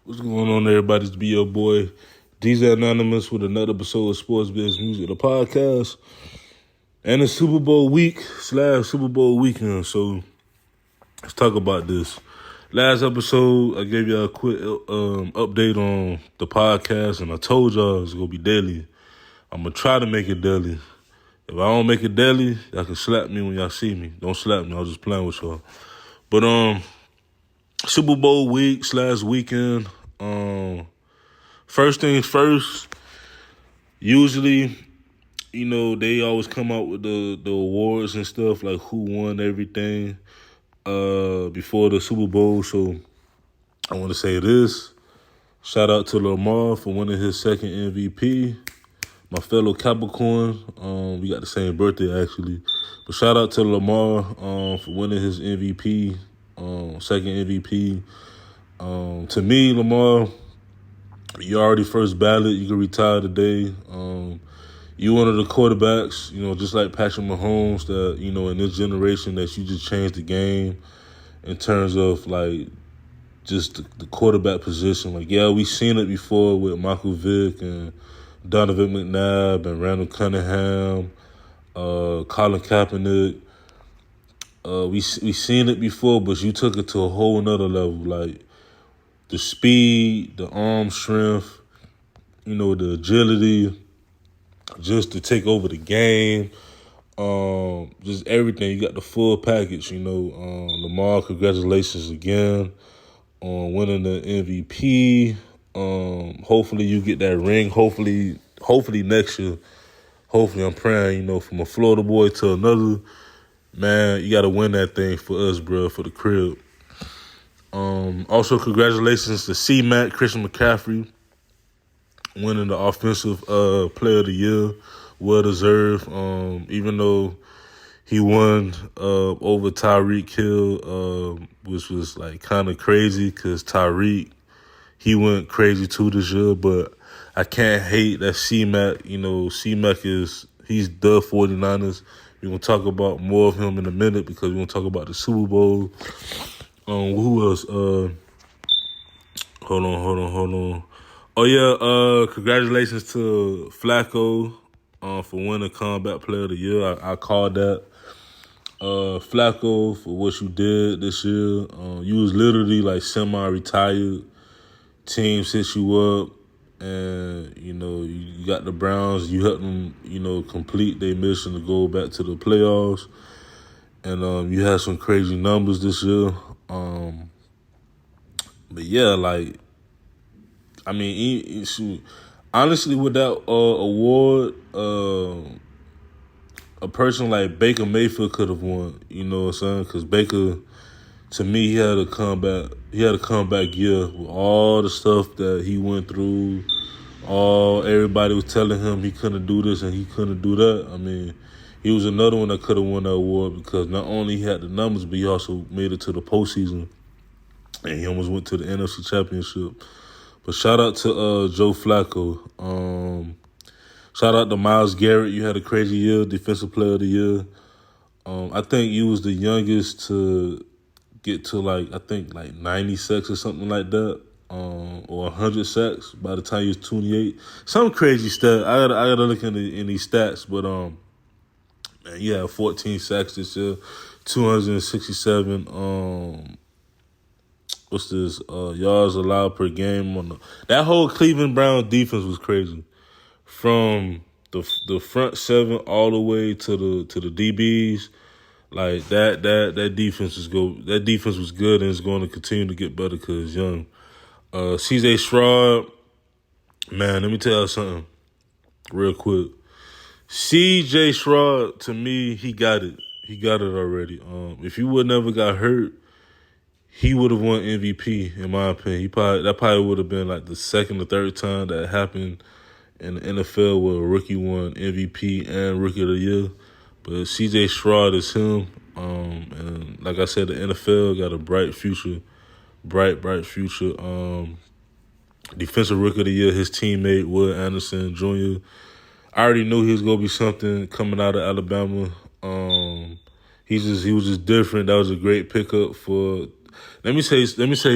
What's going on, everybody? It's be your boy, DJ Anonymous, with another episode of Sports Biz Music, the podcast. And it's Super Bowl week / Super Bowl weekend, so let's talk about this. Last episode, I gave y'all a quick update on the podcast, and I told y'all it's going to be daily. I'm going to try to make it daily. If I don't make it daily, y'all can slap me when y'all see me. Don't slap me, I was just playing with y'all. But, Super Bowl week / weekend. First things first, usually, they always come out with the awards and stuff, like who won everything before the Super Bowl. So I want to say this. Shout out to Lamar for winning his second MVP. My fellow Capricorn, we got the same birthday actually. But shout out to Lamar for winning his MVP, second MVP. To me, Lamar, you're already first ballot. You can retire today. You one of the quarterbacks, just like Patrick Mahomes, that, in this generation that you just changed the game in terms of, like, just the quarterback position. Like, yeah, we've seen it before with Michael Vick and Donovan McNabb and Randall Cunningham, Colin Kaepernick. We seen it before, but you took it to a whole nother level. Like, the speed, the arm strength, the agility, just to take over the game, just everything. You got the full package, Lamar, congratulations again on winning the MVP. Hopefully you get that ring. Hopefully next year. Hopefully, I'm praying, from a Florida boy to another. Man, you got to win that thing for us, bro, for the crib. Also, congratulations to C-Mac, Christian McCaffrey, winning the Offensive Player of the Year. Well-deserved. Even though he won over Tyreek Hill, which was, like, kind of crazy because Tyreek, he went crazy too this year. But I can't hate that C-Mac. C-Mac he's the 49ers. We're going to talk about more of him in a minute because we're going to talk about the Super Bowl. Who else? Hold on. Oh, yeah, congratulations to Flacco for winning Comeback Player of the Year. I called that. Flacco, for what you did this year. You was literally, like, semi-retired. Teams hit you up, and, you got the Browns. You helped them, complete their mission to go back to the playoffs. And you had some crazy numbers this year. But yeah, like, I mean, honestly, with that award, a person like Baker Mayfield could have won. You know what I'm saying? Because Baker, to me, he had a comeback year with all the stuff that he went through. Everybody was telling him he couldn't do this and he couldn't do that. I mean, he was another one that could have won that award because not only he had the numbers, but he also made it to the postseason. And he almost went to the NFC Championship. But shout out to Joe Flacco. Shout out to Myles Garrett. You had a crazy year, Defensive Player of the Year. I think you was the youngest to get to, like 90 sacks or something like that. Or 100 sacks by the time you was 28. Some crazy stat. I gotta look in these stats. But man, you had 14 sacks this year, 267 yards allowed per game. That whole Cleveland Browns defense was crazy. From the front seven all the way to the DBs, like that defense was good. That defense was good and it's going to continue to get better because it's young. CJ Stroud, man, let me tell you something real quick. CJ Stroud, to me, he got it. He got it already. If he would never got hurt, he would have won MVP, in my opinion. That probably would have been like the second or third time that happened in the NFL where a rookie won MVP and Rookie of the Year. But CJ Stroud is him. And like I said, the NFL got a bright future. Bright future. Defensive Rookie of the Year, his teammate, Will Anderson Jr. I already knew he was going to be something coming out of Alabama. He was just different. That was a great pickup for let me say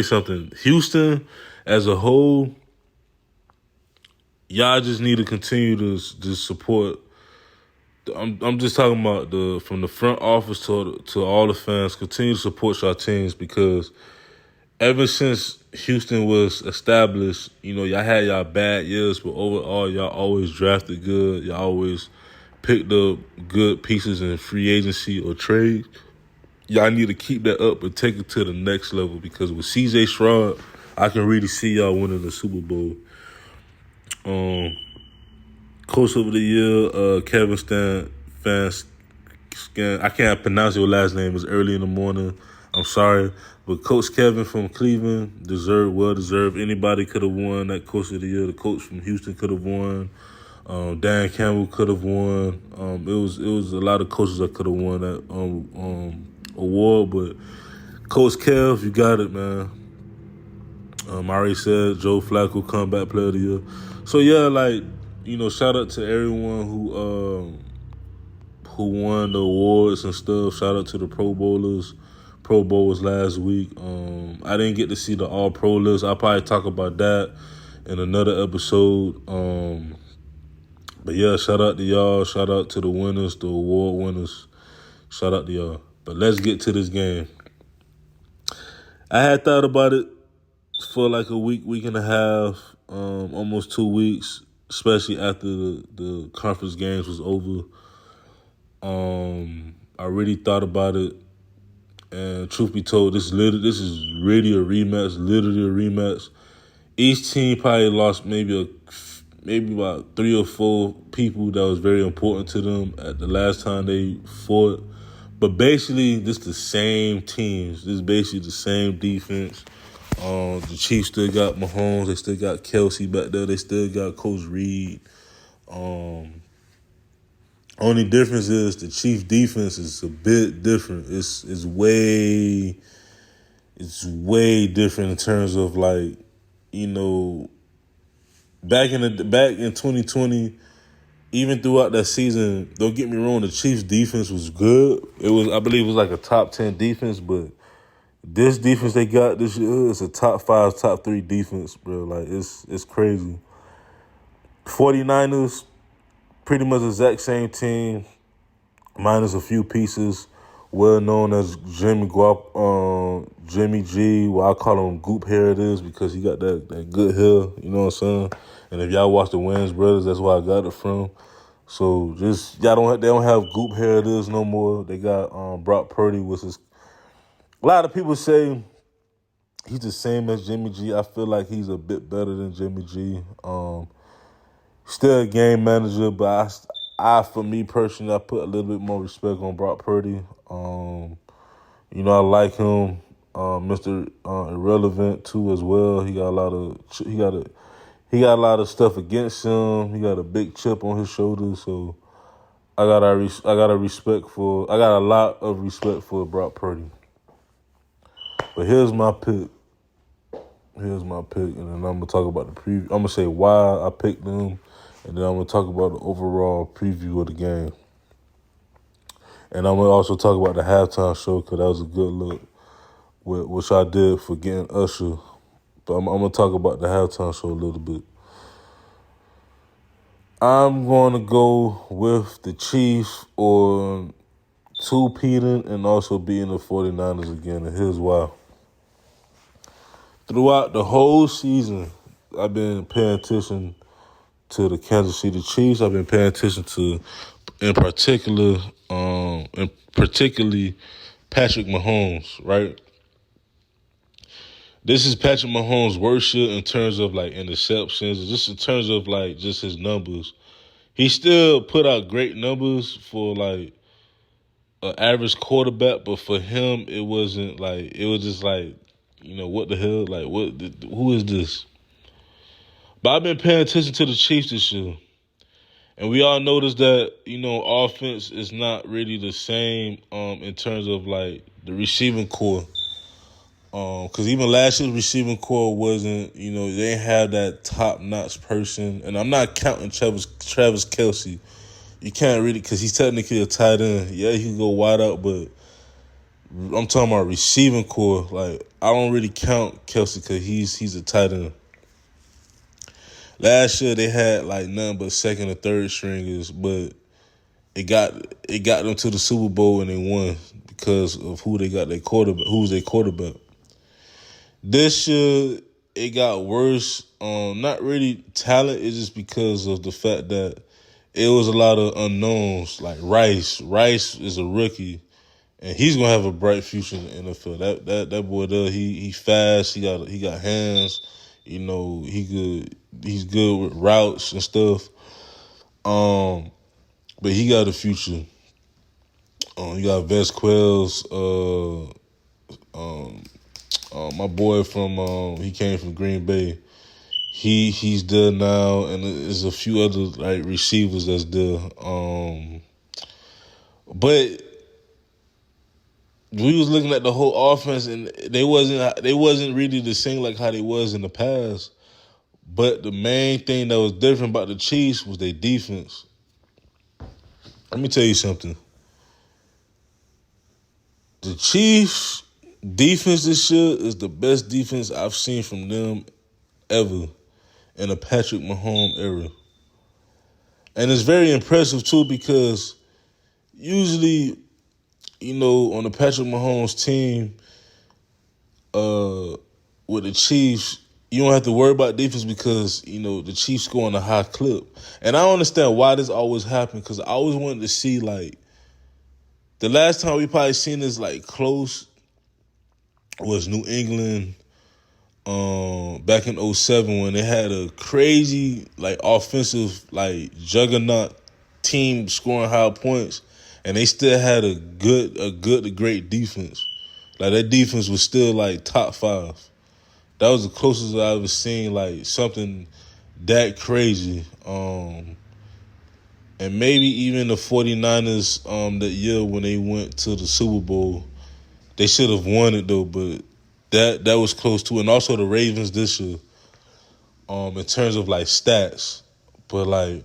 something. Houston, as a whole, y'all just need to continue to just support. I'm just talking about from the front office to all the fans. Continue to support y'all teams because ever since Houston was established, y'all had y'all bad years, but overall, y'all always drafted good. Y'all always picked up good pieces in free agency or trade. Y'all need to keep that up and take it to the next level because with CJ Stroud, I can really see y'all winning the Super Bowl. Coach of the year, Kevin I can't pronounce your last name. It's early in the morning. I'm sorry. But Coach Kevin from Cleveland, well deserved. Anybody could have won that Coach of the Year. The coach from Houston could have won. Dan Campbell could have won. It was a lot of coaches that could have won that award. But Coach Kev, you got it, man. I already said Joe Flacco comeback player of the year. So yeah, shout out to everyone who won the awards and stuff. Shout out to the Pro Bowlers. Pro Bowl was last week. I didn't get to see the All Pro list. I'll probably talk about that in another episode. But yeah, shout out to y'all. Shout out to the winners, the award winners. Shout out to y'all. But let's get to this game. I had thought about it for like a week and a half, almost 2 weeks, especially after the conference games was over. I really thought about it, and truth be told, this is really a rematch, literally a rematch. Each team probably lost maybe about 3 or 4 people that was very important to them at the last time they fought. But basically, this is the same teams. This is basically the same defense. The Chiefs still got Mahomes. They still got Kelsey back there. They still got Coach Reed. Only difference is the Chiefs defense is a bit different. It's way different in terms of back in 2020, even throughout that season, don't get me wrong, the Chiefs defense was good. I believe it was like a top 10 defense, but this defense they got this year is a top 5, top 3 defense, bro. Like it's crazy. 49ers, pretty much the exact same team, minus a few pieces. Well known as Jimmy G. Well, I call him Goop Hair it is because he got that good hair. You know what I'm saying? And if y'all watch the Wayans Brothers, that's where I got it from. So they don't have Goop Hair it is no more. They got Brock Purdy, which is a lot of people say he's the same as Jimmy G. I feel like he's a bit better than Jimmy G. Still a game manager, but for me personally, I put a little bit more respect on Brock Purdy. I like him. Mr. Irrelevant too as well. He got a lot of stuff against him. He got a big chip on his shoulder, so I got a lot of respect for Brock Purdy. But here's my pick. And then I'm gonna talk about the preview. I'm gonna say why I picked them. And then I'm going to talk about the overall preview of the game. And I'm going to also talk about the halftime show because that was a good look, which I did for getting Usher. But I'm going to talk about the halftime show a little bit. I'm going to go with the Chiefs on two-peating and also beating the 49ers again. And here's why. Throughout the whole season, I've been paying attention to the Kansas City Chiefs. I've been paying attention to, in particularly Patrick Mahomes, right? This is Patrick Mahomes' worst year in terms of interceptions, just in terms of just his numbers. He still put out great numbers for an average quarterback, but for him it wasn't it was just what the hell? Who is this? But I've been paying attention to the Chiefs this year. And we all noticed that, offense is not really the same in terms of, the receiving core. Because even last year's receiving core wasn't, they didn't have that top-notch person. And I'm not counting Travis Kelsey. You can't really, because he's technically a tight end. Yeah, he can go wide out, but I'm talking about receiving core. Like I don't really count Kelsey because he's a tight end. Last year they had like none but second or third stringers, but it got it got them to the Super Bowl and they won because of who they got their quarterback. Who's their quarterback? This year it got worse. Not really talent. It's just because of the fact that it was a lot of unknowns. Like Rice. Rice is a rookie, and he's gonna have a bright future in the NFL. That boy there, he fast. He got hands. You know, he's good with routes and stuff. But he got a future. You got Vesquez, my boy from he came from Green Bay. He's there now, and there's a few other like receivers that's there. But we was looking at the whole offense, and they wasn't really the same like how they was in the past. But the main thing that was different about the Chiefs was their defense. Let me tell you something. The Chiefs' defense this year is the best defense I've seen from them ever in a Patrick Mahomes era. And it's very impressive, too, because usually, you know, on the Patrick Mahomes team, with the Chiefs, you don't have to worry about defense because, you know, the Chiefs score on a high clip. And I don't understand why this always happened because I always wanted to see, like, the last time we probably seen this, like, close was New England back in 2007 when they had a crazy, like, offensive, like, juggernaut team scoring high points, and they still had a good to great defense. Like, that defense was still, like, top 5. That was the closest I ever seen, like, something that crazy. And maybe even the 49ers that year when they went to the Super Bowl, they should have won it, though, but that was close to it. And also the Ravens this year, in terms of, like, stats. But, like,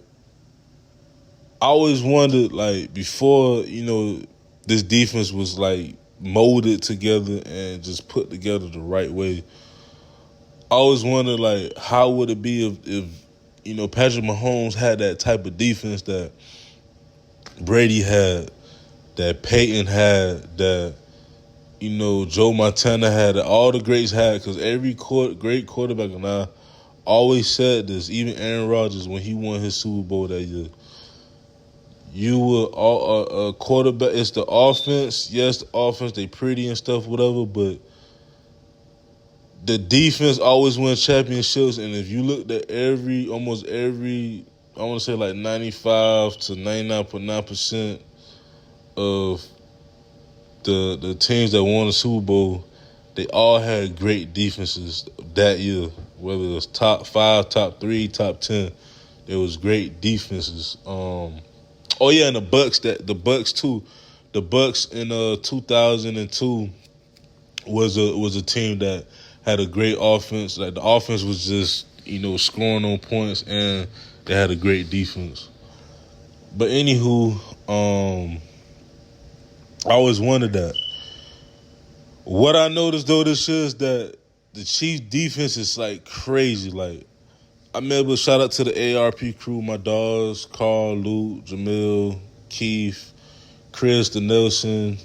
I always wondered, like, before, you know, this defense was, like, molded together and just put together the right way, I always wondered, like, how would it be if you know, Patrick Mahomes had that type of defense that Brady had, that Peyton had, that, you know, Joe Montana had, that all the greats had, because every great quarterback, and I always said this, even Aaron Rodgers, when he won his Super Bowl that year, you were a quarterback. It's the offense. Yes, the offense, they pretty and stuff, whatever, but the defense always wins championships. And if you looked at almost every, I want to say like 95 to 99.9% of the teams that won the Super Bowl, they all had great defenses that year. Whether it was top 5, top 3, top 10, there was great defenses. Oh yeah, and the Bucks too. The Bucks in 2002 was a team that had a great offense. Like, the offense was just, you know, scoring on points, and they had a great defense. But anywho, I always wondered that. What I noticed though this year is that the Chiefs defense is like crazy. Like, I remember, shout out to the ARP crew, my dogs, Carl, Luke, Jamil, Keith, Chris, the Nelson,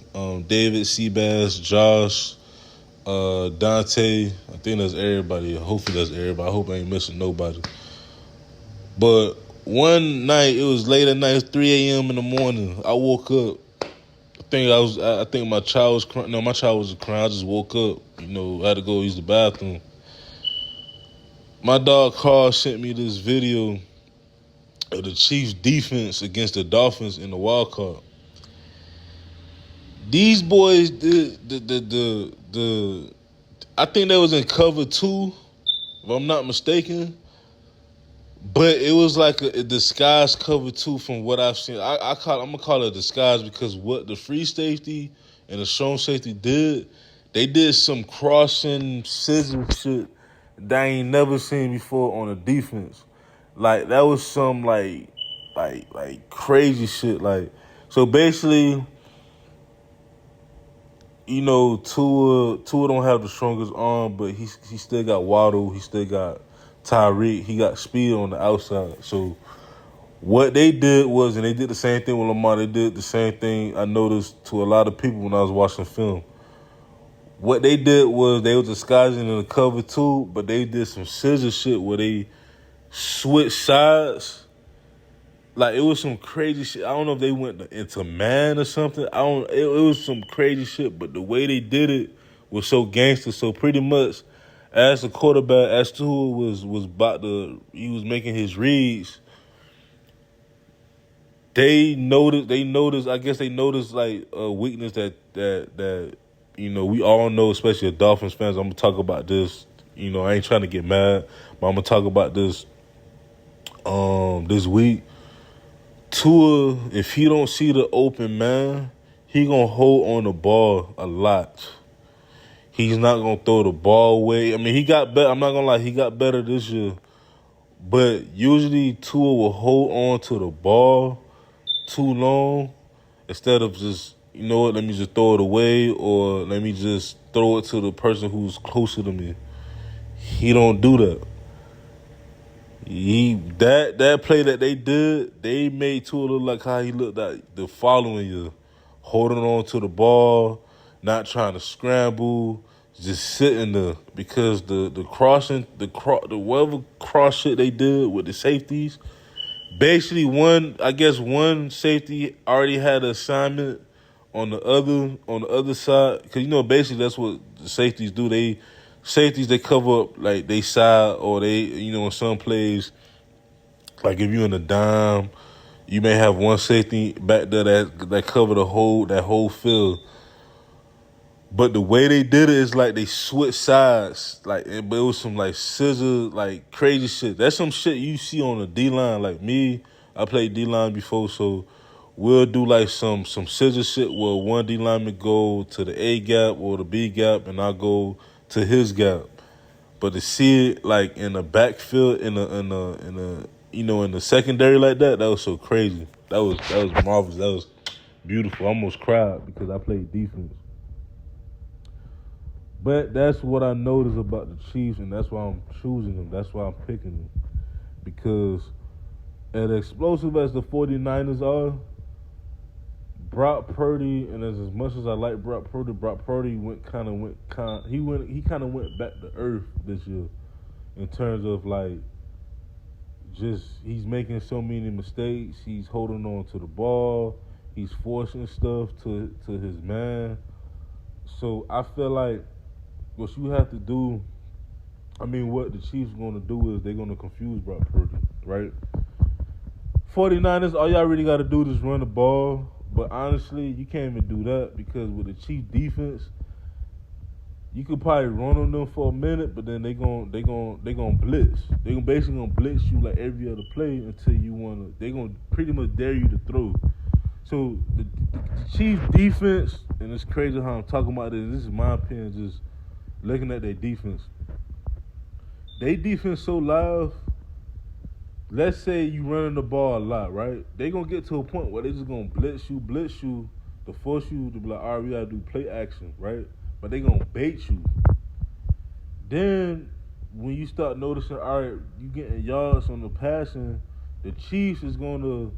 David, Seabass, Josh, Dante. I think that's everybody. Hopefully that's everybody. I hope I ain't missing nobody. But one night, it was late at night, it was 3 a.m. in the morning. I woke up. I think my child was crying. No, my child wasn't crying. I just woke up. You know, I had to go use the bathroom. My dog Carl sent me this video of the Chiefs' defense against the Dolphins in the wild card. These boys did the I think they was in cover 2, if I'm not mistaken. But it was like a disguise cover 2 from what I've seen. I'm gonna call it a disguise because what the free safety and the shown safety did, they did some crossing scissor shit that I ain't never seen before on a defense. Like, that was some like crazy shit. Like, so basically, Tua don't have the strongest arm, but he still got Waddle, he still got Tyreek, he got speed on the outside. So what they did was, and they did the same thing with Lamar. They did the same thing I noticed to a lot of people when I was watching film. What they did was they was disguising in the cover too, but they did some scissor shit where they switched sides. Like it was some crazy shit. I don't know if they went into man or something. I don't. It was some crazy shit, but the way they did it was so gangster. So pretty much, as the quarterback, as Tua was about to, he was making his reads. They noticed. They noticed. I guess they noticed like a weakness that we all know, especially as Dolphins fans. I'm gonna talk about this. I ain't trying to get mad, but I'm gonna talk about this. This week, Tua, if he don't see the open man, he gonna hold on the ball a lot. He's not gonna throw the ball away. I mean, he got better. I'm not gonna lie, he got better this year. But usually Tua will hold on to the ball too long instead of just, let me just throw it away or let me just throw it to the person who's closer to me. He don't do that. That play that they did, they made Tua look like how he looked like the following year, holding on to the ball, not trying to scramble, just sitting there because the whatever cross shit they did with the safeties. Basically, one safety already had an assignment on the other side, because basically that's what the safeties do. They cover up like they side, or they in some plays, like if you're in a dime, you may have one safety back there that cover that whole field. But the way they did it is like they switched sides, but it was some like scissor, like crazy shit. That's some shit you see on the D line. Like me, I played D line before, so we'll do like some scissor shit where one D lineman go to the A gap or the B gap, and I go to his gap. But to see it like in the backfield, in the secondary like that was so crazy. That was marvelous. That was beautiful. I almost cried because I played defense. But that's what I noticed about the Chiefs, and that's why I'm choosing them. That's why I'm picking them. Because as explosive as the 49ers are, Brock Purdy, and as much as I like Brock Purdy went back to earth this year in terms of like just he's making so many mistakes. He's holding on to the ball. He's forcing stuff to his man. So I feel like what you have to do, what the Chiefs are going to do is they're going to confuse Brock Purdy, right? 49ers, all y'all really got to do is run the ball. But honestly, you can't even do that because with the Chiefs defense, you could probably run on them for a minute, but then they gonna blitz. They basically gonna blitz you like every other play until they gonna pretty much dare you to throw. So the Chiefs defense, and it's crazy how I'm talking about this. This is my opinion, just looking at their defense. They defense so live. Let's say you running the ball a lot, right? They gonna get to a point where they just gonna blitz you to force you to be like, all right, we gotta do play action, right? But they gonna bait you. Then when you start noticing, all right, you getting yards on the passing, the Chiefs is gonna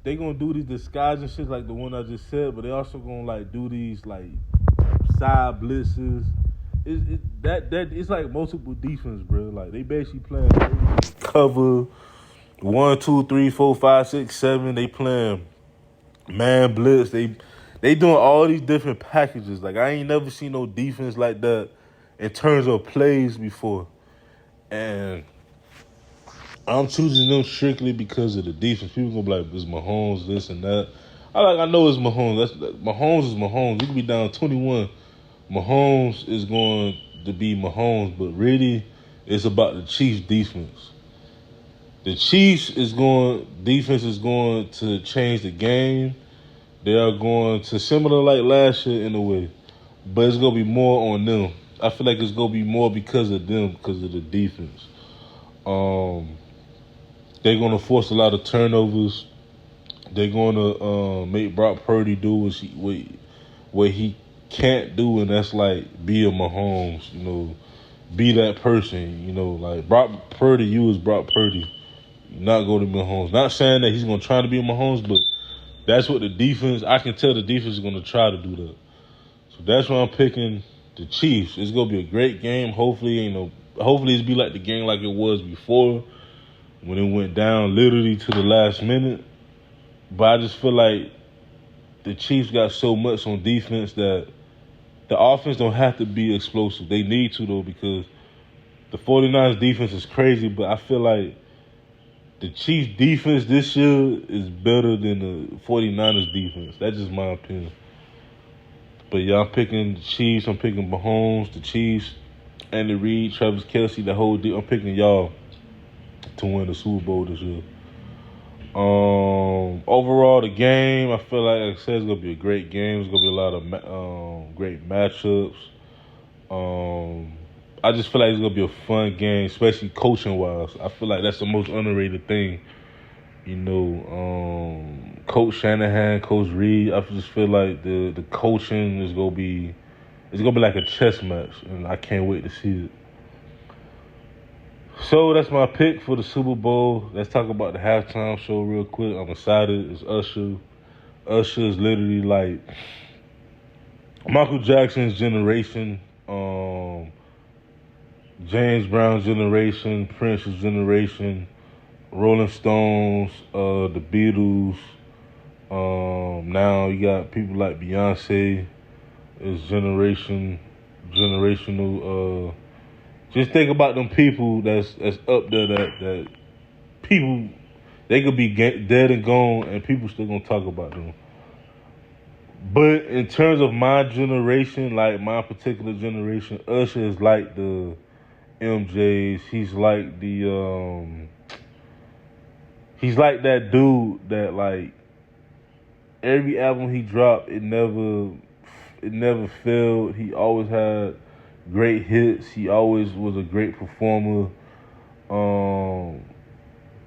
do these disguising shit like the one I just said, but they also gonna like do these like side blitzes. It's like multiple defense, bro. Like they basically playing cover 1, 2, 3, 4, 5, 6, 7. They playing man blitz. They doing all these different packages. Like I ain't never seen no defense like that in terms of plays before. And I'm choosing them strictly because of the defense. People gonna be like, "It's Mahomes, this and that." I know it's Mahomes. Mahomes is Mahomes. You can be down 21. Mahomes is going to be Mahomes, but really, it's about the Chiefs' defense. The Chiefs defense is going to change the game. They are going to, similar like last year in a way, but it's going to be more on them. I feel like it's going to be more because of them, because of the defense. They're going to force a lot of turnovers. They're going to make Brock Purdy do what he can't do, and that's like be a Mahomes. Be that person. Like Brock Purdy. You is Brock Purdy. Not go to Mahomes. Not saying that he's gonna try to be a Mahomes, but that's what the defense. I can tell the defense is gonna try to do that. So that's why I'm picking the Chiefs. It's gonna be a great game. Hopefully, hopefully it's be like the game like it was before when it went down literally to the last minute. But I just feel like the Chiefs got so much on defense that the offense don't have to be explosive. They need to, though, because the 49ers defense is crazy, but I feel like the Chiefs defense this year is better than the 49ers defense. That's just my opinion. But yeah, I'm picking the Chiefs. I'm picking Mahomes, the Chiefs, Andy Reid, Travis Kelce, the whole deal. I'm picking y'all to win the Super Bowl this year. Overall, the game, I feel like I said, it's gonna be a great game. It's gonna be a lot of great matchups. I just feel like it's gonna be a fun game, especially coaching wise. I feel like that's the most underrated thing. Coach Shanahan, Coach Reid. I just feel like the coaching is gonna be like a chess match, and I can't wait to see it. So that's my pick for the Super Bowl. Let's talk about the halftime show real quick. I'm excited. It's Usher. Usher is literally like Michael Jackson's generation, James Brown's generation, Prince's generation, Rolling Stones, the Beatles. Now you got people like Beyonce. Is generational. Just think about them people that's up there that people, they could be dead and gone and people still gonna talk about them. But in terms of my generation, like my particular generation, Usher is like the MJs. He's like he's like that dude that like every album he dropped, it never failed. He always had great hits. He always was a great performer.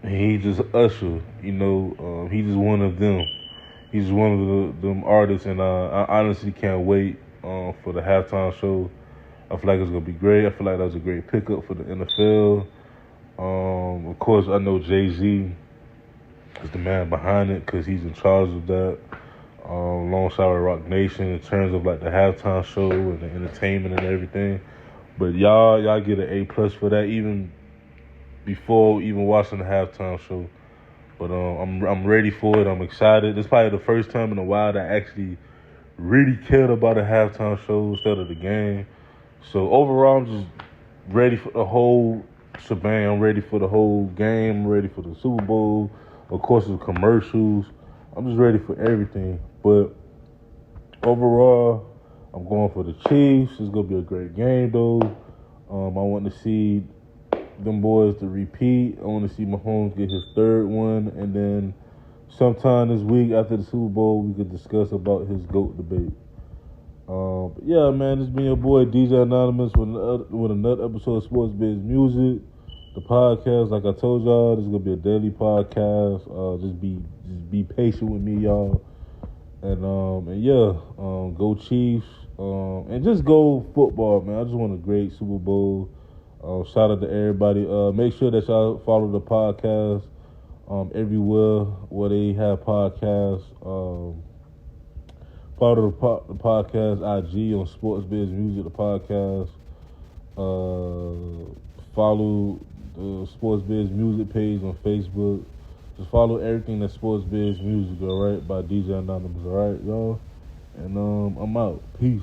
He just Usher, he's just one of them. He's one of them artists, and I honestly can't wait for the halftime show. I feel like it's gonna be great. I feel like that was a great pickup for the NFL. Of course, I know Jay-Z is the man behind it because he's in charge of that. Alongside with Rock Nation in terms of like the halftime show and the entertainment and everything. But y'all get an A+ for that even before even watching the halftime show. But I'm ready for it. I'm excited. This is probably the first time in a while that I actually really cared about a halftime show instead of the game. So overall, I'm just ready for the whole shebang. I'm ready for the whole game. I'm ready for the Super Bowl. Of course, the commercials. I'm just ready for everything. But overall, I'm going for the Chiefs. It's going to be a great game, though. I want to see them boys to repeat. I want to see Mahomes get his third one. And then sometime this week after the Super Bowl, we could discuss about his GOAT debate. But yeah, man, this been your boy DJ Anonymous with another episode of Sports Biz Music. The podcast, like I told y'all, this is gonna be a daily podcast. Just be patient with me, y'all. And yeah, go Chiefs. And just go football, man. I just want a great Super Bowl. Shout out to everybody. Make sure that y'all follow the podcast everywhere where they have podcasts. Follow the podcast IG on Sports Biz Music, the podcast. Follow the Sports Biz Music page on Facebook. Just follow everything that's Sports Biz Music, all right, by DJ Anonymous, all right, y'all? And I'm out. Peace.